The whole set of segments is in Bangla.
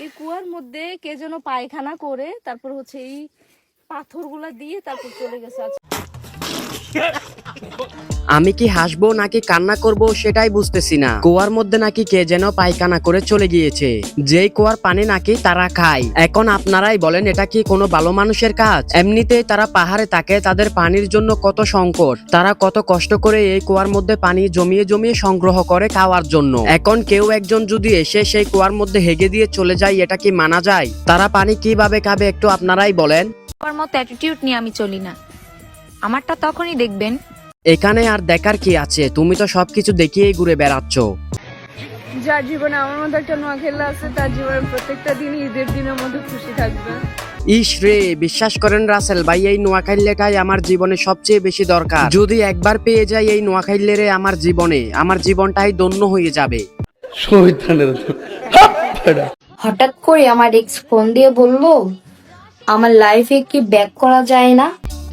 এই কুয়ার মধ্যে কে যেন পায়খানা করে তারপর হচ্ছে এই পাথরগুলা দিয়ে তারপর চলে গেছে। আমি কি হাসবো নাকি কান্না করব সেটাই বুঝতেছি না। কুয়ার মধ্যে নাকি কে যেন পায়খানা করে চলে গিয়েছে, যেই কুয়ার পানি নাকি তারা খায়। এখন আপনারাই বলেন এটা কি কোনো ভালো মানুষের কাজ? এমনিতেই তারা পাহাড়ে থাকে, তাদের পানির জন্য কত সংকট, তারা কত কষ্ট করে এই কুয়ার মধ্যে পানি জমিয়ে জমিয়ে সংগ্রহ করে খাওয়ার জন্য। এখন কেউ একজন যদি এসে সেই কুয়ার মধ্যে হেগে দিয়ে চলে যায়, এটা কি মানা যায়? তারা পানি কিভাবে খাবে একটু আপনারাই বলেন। আমার মতো অ্যাটিটিউড নিয়ে আমি চলি না, আমারটা তখনই দেখবেন। এখানে আর দেখার কি আছে? তুমি তো সবকিছু দেখিয়েই ঘুরে বেড়াচ্ছ। যার জীবনে আমার মধ্যে একটা নোয়াখালী আছে, তার জীবনে প্রত্যেকটা দিন ঈদের দিনের মধ্যে খুশি থাকবে। ইস রে, বিশ্বাস করেন রাসেল ভাই, এই নোয়াখালীটাই আমার জীবনে সবচেয়ে বেশি দরকার। যদি একবার পেয়ে যাই এই নোয়াখালীরে আমার জীবনে, আমার জীবনটাই ধন্য হয়ে যাবে। হঠাৎ করে আমার এক্স ফোন দিয়ে বলল আমার লাইফে কি ব্যাক করা যায় না।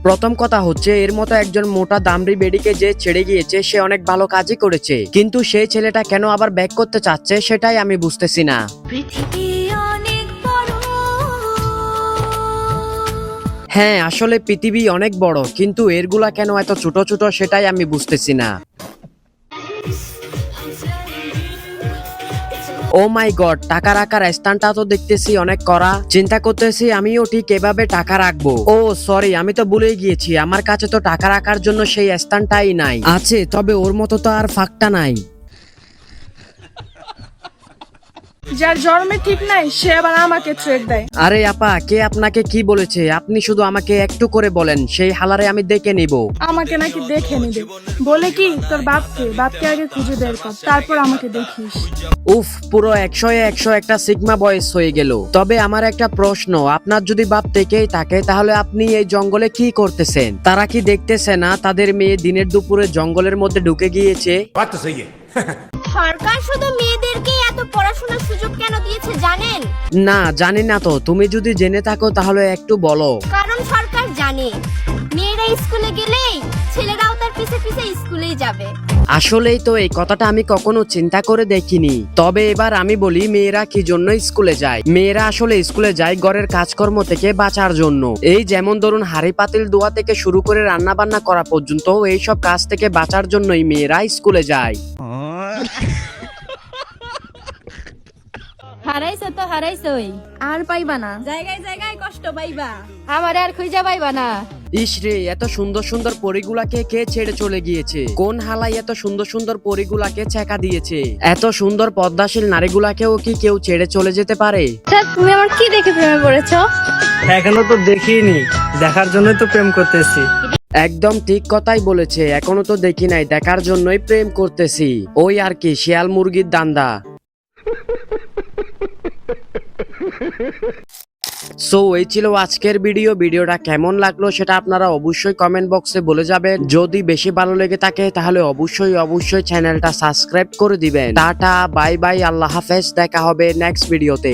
প্রথম কথা হচ্ছে, এর মতো একজন মোটা দামড়ি বেডিকে যে ছেড়ে গিয়েছে সে অনেক ভালো কাজই করেছে, কিন্তু সেই ছেলেটা কেন আবার ব্যাক করতে চাচ্ছে সেটাই আমি বুঝতেছি না। হ্যাঁ, আসলে পৃথিবী অনেক বড়, কিন্তু এরগুলা কেন এত ছোট ছোট সেটাই আমি বুঝতেছি না। ও মাই গড, টাকা রাখার স্থানটা তো দেখতেছি অনেক করা। চিন্তা করতেছি আমিও ঠিক এভাবে টাকা রাখবো। ও সরি, আমি তো ভুলেই গিয়েছি, আমার কাছে তো টাকা রাখার জন্য সেই স্থানটাই নাই। আছে, তবে ওর মতো তো আর ফাঁকটা নাই। যার জন্মে ঠিক নাই সে আবার আমাকে থ্রেট দেয়। আরে আপা, কে আপনাকে কি বলেছে? আপনি শুধু আমাকে একটু করে বলেন, সেই হালারে আমি দেখে নিব। আমাকে নাকি দেখে নিবে বলে কি? তোর বাপকে আগে খুঁজে বের কর, তারপর আমাকে দেখিস। উফ, পুরো 100-100 একটা সিগমা বয়েস হয়ে গেল। তবে আমার একটা প্রশ্ন, আপনার যদি বাপ থেকেই থাকে তাহলে আপনি এই জঙ্গলে কি করতেছেন? তারা কি দেখতেছে না তাদের মেয়ে দিনের দুপুরে জঙ্গলের মধ্যে ঢুকে গিয়েছে? সরকার শুধু মেয়েদেরকে এত পড়াশোনার সুযোগ কেন দিয়েছে জানেন? না, জানি না তো। তুমি যদি জেনে থাকো তাহলে একটু বলো। কারণ সরকার জানে মেয়েরা স্কুলে গেলেই ছেলেরাও তার পিছে পিছে স্কুলেই যাবে। আসলেই তো, এই কথাটা আমি কখনো চিন্তা করে দেখিনি। তবে এবার আমি বলি, মেয়েরা কি জন্য স্কুলে যায়? মেয়েরা আসলে স্কুলে যায় ঘরের কাজকর্ম থেকে বাঁচার জন্য। এই যেমন ধরুন, হাড়ি পাতিল ধোয়া থেকে শুরু করে রান্না বান্না করা পর্যন্ত এইসব কাজ থেকে বাঁচার জন্যই মেয়েরা স্কুলে যায়। হারাইছো তো হারাইছোই, আর পাইবা না, জায়গায় জায়গায় কষ্ট পাইবা, আমারে আর খুঁজা পাইবা না। ইস রে, এত সুন্দর সুন্দর পরীগুলাকে কে ছেড়ে চলে গিয়েছে? কোন হালাই এত সুন্দর সুন্দর পরীগুলাকে ছেকা দিয়েছে? এত সুন্দর পদ্মাশীল নারীগুলাকেও কি কেউ ছেড়ে চলে যেতে পারে? তুমি আমার কি দেখে প্রেমে পড়েছো? এখনো তো দেখিনি, দেখার জন্যই তো প্রেম করতেছি। একদম ঠিক কথাই বলেছে, এখনো তো দেখি নাই, দেখার জন্যই প্রেম করতেছি। ওই আর কি, শিয়াল মুরগির দান্দা। সো এই ছিল আজকের ভিডিওটা কেমন লাগলো সেটা আপনারা অবশ্যই কমেন্ট বক্সে বলে যাবেন। যদি বেশি ভালো লেগে থাকে তাহলে অবশ্যই চ্যানেলটা সাবস্ক্রাইব করে দিবেন। টাটা, বাই বাই, আল্লাহ হাফেজ, দেখা হবে নেক্সট ভিডিওতে।